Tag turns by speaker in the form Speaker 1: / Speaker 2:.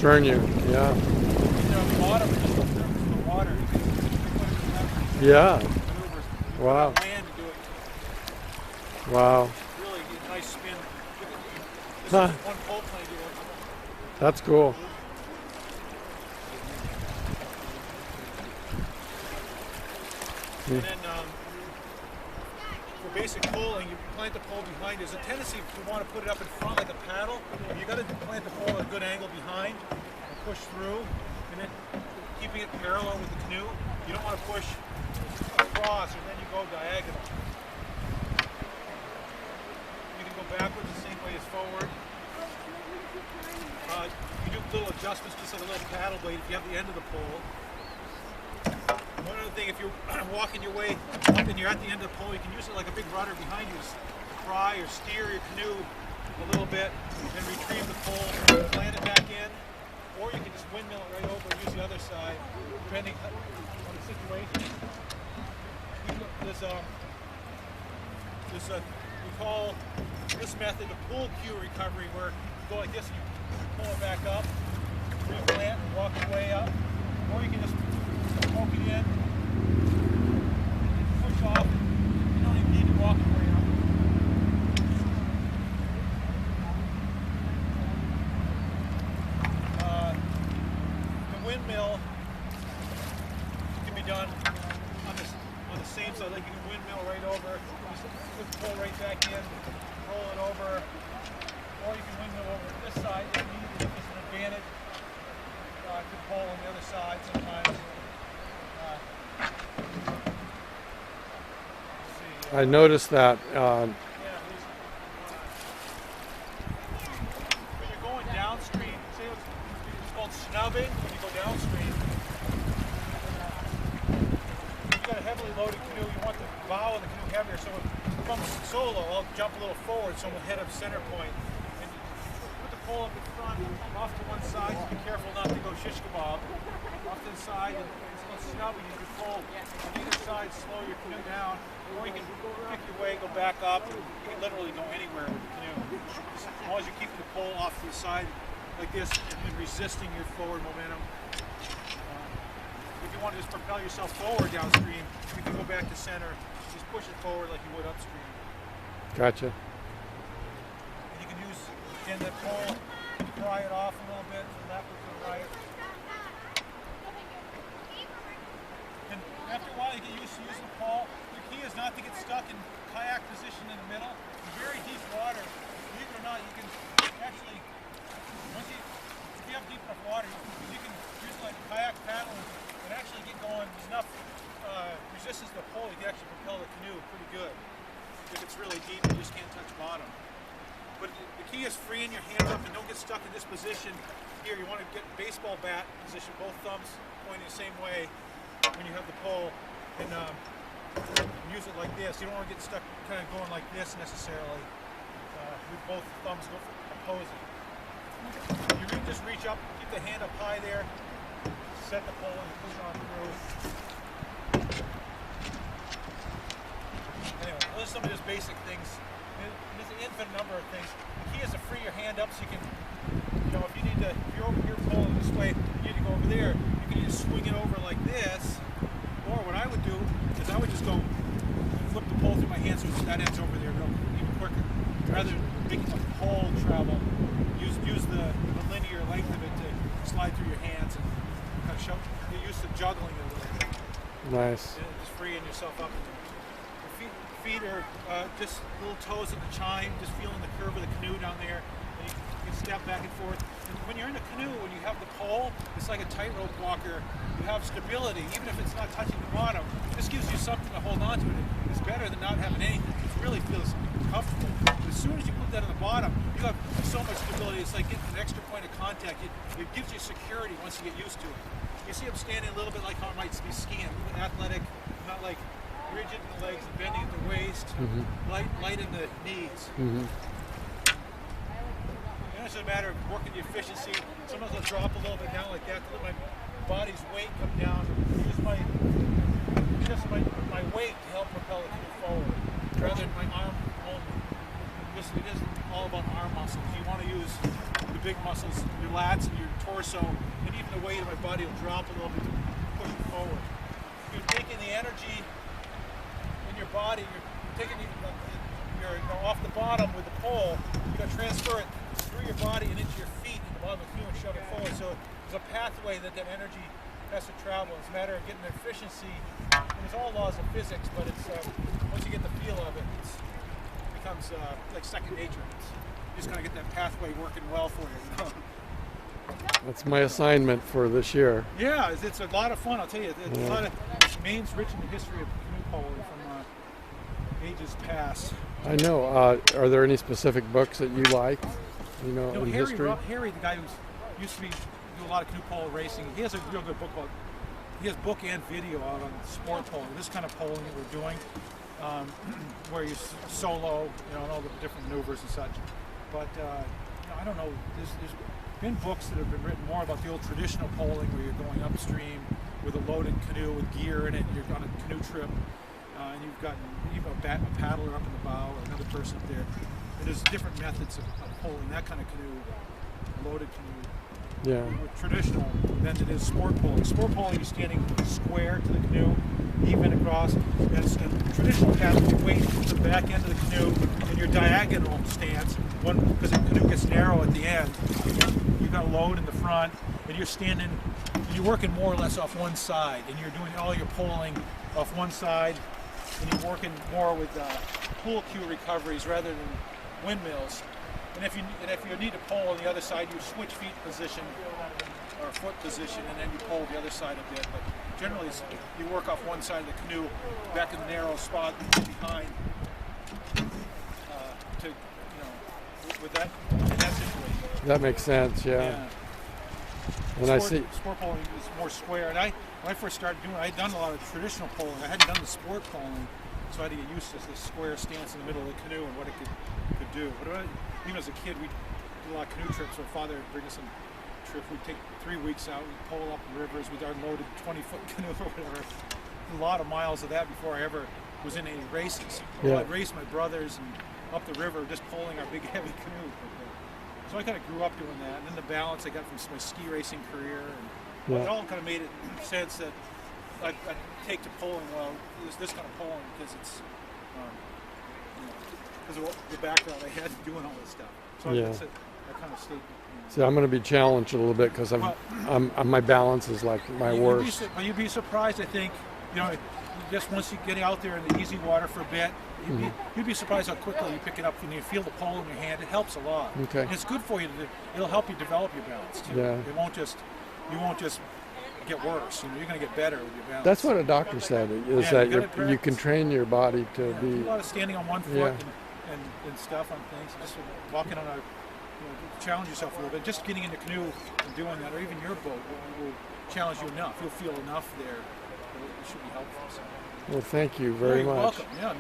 Speaker 1: Turn you, yeah.
Speaker 2: On the bottom, just the water. You can put it in that.
Speaker 1: Yeah.
Speaker 2: Maneuvers. You
Speaker 1: Wow.
Speaker 2: put it on land to do it.
Speaker 1: Wow.
Speaker 2: Really nice spin. This
Speaker 1: Huh.
Speaker 2: is one pole plane you want.
Speaker 1: That's cool.
Speaker 2: And then for basic pulling, you plant the pole behind. There's a tendency if you want to put it up in front like a paddle, you got to plant the pole at a good angle behind and push through, and then keeping it parallel with the canoe. You don't want to push across, and then you go diagonal. You can go backwards the same way as forward. You do little adjustments, just like a little paddle blade if you have the end of the pole. One other thing, if you're walking your way up and you're at the end of the pole, you can use it like a big rudder behind you to pry or steer your canoe a little bit and retrieve the pole, plant it back in, or you can just windmill it right over and use the other side, depending on the situation. We call this method a pull cue recovery, where you go like this and you pull it back up, replant and walk your way up, or you can just poke it in, push off, you don't even need to walk your way up. The windmill can be done on the same side, like you can windmill right over, just put the pole right back in, roll it over, or you can windmill over this side if needed, if it's an advantage. To pole on the other side sometimes.
Speaker 1: I noticed that.
Speaker 2: When you're going downstream, say it's called snubbing when you go downstream. You've got a heavily loaded canoe, you want the bow of the canoe heavier, so when it comes solo, I'll jump a little forward so we'll head up center point. And put the pole up in front, off to one side, so be careful not to go shish kebab. Off to the side, and it's a little snubby, you can pull on either side, slow your canoe down, or you can pick your way, go back up, and you can literally go anywhere with the canoe. As long as you keep the pole off to the side like this and resisting your forward momentum. If you want to just propel yourself forward downstream, you can go back to center, just push it forward like you would upstream.
Speaker 1: Gotcha.
Speaker 2: And you can use, again, that pole, pry it off a little bit to the left or to the right. And after a while you get used to using the pole. Your key is not to get stuck in kayak position in the middle. In very deep water, believe it or not, you can actually, if you have deep enough water, you can use like a kayak paddle and actually get going. There's enough resistance to the pole, you can actually propel the canoe pretty good. If it's really deep, you just can't touch bottom. But the key is freeing your hands up and don't get stuck in this position. Here, you want to get baseball bat position, both thumbs pointing the same way when you have the pole, and use it like this. You don't want to get stuck kind of going like this necessarily. With both thumbs go opposing. You just reach up, keep the hand up high there, set the pole and push on through. Anyway, those are some of those basic things. There's an infinite number of things. The key is to free your hand up so you can, if you need to, if you're over here pulling this way, you need to go over there, you can either swing it over like this, or what I would do is I would just go flip the pole through my hands so that ends over there even quicker. Rather than making the pole travel, use the linear length of it to slide through your hands and kind of get used to juggling it a little bit.
Speaker 1: Nice.
Speaker 2: And just freeing yourself up. Feet are just little toes at the chine, just feeling the curve of the canoe down there. And you can step back and forth. And when you're in the canoe, when you have the pole, it's like a tightrope walker. You have stability, even if it's not touching the bottom. This gives you something to hold on to. It's better than not having anything. It really feels comfortable. But as soon as you put that on the bottom, you have so much stability. It's like getting an extra point of contact. It gives you security once you get used to it. You see I'm standing a little bit like how I might be skiing, a little bit athletic, not like rigid in the legs and bending at the waist, light in the knees. It's a matter of working the efficiency. Sometimes I'll drop a little bit down like that to let my body's weight come down. Use my weight to help propel it forward, rather than my arm only. It is all about arm muscles. You want to use the big muscles, your lats and your torso, and even the weight of my body will drop a little bit to push it forward. You're taking the energy in your body, you're taking you're off the bottom with the pole, you got to transfer it through your body and into your feet in the bottom of the canoe and shove it forward. So there's a pathway that energy has to travel. It's a matter of getting the efficiency. And there's all laws of physics, but it's once you get the feel of it, it becomes like second nature. You just gotta get that pathway working well for you.
Speaker 1: That's my assignment for this year.
Speaker 2: Yeah, it's a lot of fun. I'll tell you, it's a lot of Maine's rich in the history of canoe poling from ages past.
Speaker 1: I know. Are there any specific books that you like? You know, in history.
Speaker 2: Harry, the guy who used to do a lot of canoe pole racing, he has a real good book about. He has book and video out on sport polling. This kind of polling that we're doing, where you solo, and all the different maneuvers and such. But I don't know. There's been books that have been written more about the old traditional polling, where you're going upstream with a loaded canoe with gear in it, and you're on a canoe trip, and you've got a paddler up in the bow or another person up there. And there's different methods of polling that kind of canoe, a loaded canoe.
Speaker 1: Yeah.
Speaker 2: With traditional than it is sport polling. Sport polling, you're standing square to the canoe, even across. And traditional paddling, you wait to the back end of the canoe in your diagonal stance. Because the canoe gets narrow at the end. You've got a load in the front, and you're standing, and you're working more or less off one side, and you're doing all your polling off one side, and you're working more with pool cue recoveries rather than windmills. And if you need to pole on the other side, you switch feet position or foot position, and then you pole the other side a bit. But generally, you work off one side of the canoe, back in the narrow spot behind, with that in that situation.
Speaker 1: That makes sense. Yeah. And I see.
Speaker 2: Sport polling is more square. And when I first started doing it, I had done a lot of traditional polling. I hadn't done the sport polling, so I had to get used to this square stance in the middle of the canoe and what it could do. But even as a kid, we did a lot of canoe trips. So Father would bring us on trip. We'd take 3 weeks out. We'd pole up the rivers with our loaded 20-foot canoe or whatever. A lot of miles of that before I ever was in any races.
Speaker 1: Yeah.
Speaker 2: I'd race my brothers and up the river, just poling our big heavy canoe. So I kind of grew up doing that. And then the balance I got from my ski racing career. And it all kind of made it sense that I'd take to polling, this kind of polling, because it's because of the background I had doing all this stuff. So I kind of stayed.
Speaker 1: See, I'm going to be challenged a little bit because my balance is like my worst.
Speaker 2: You'd be surprised, I think, just once you get out there in the easy water for a bit, you'd be surprised how quickly you pick it up when you feel the pole in your hand. It helps a lot.
Speaker 1: Okay.
Speaker 2: And it's good for you. It'll help you develop your balance too.
Speaker 1: Yeah.
Speaker 2: You won't just get worse. You're going to get better with your balance.
Speaker 1: That's what a doctor said. Is that you can train your body to be.
Speaker 2: A lot of standing on one foot and stuff on things. Just walking on challenge yourself a little bit. Just getting in the canoe and doing that, or even your boat, will challenge you enough. You'll feel enough there. It should be helpful. So.
Speaker 1: Well, thank you very much.
Speaker 2: You're welcome. Yeah.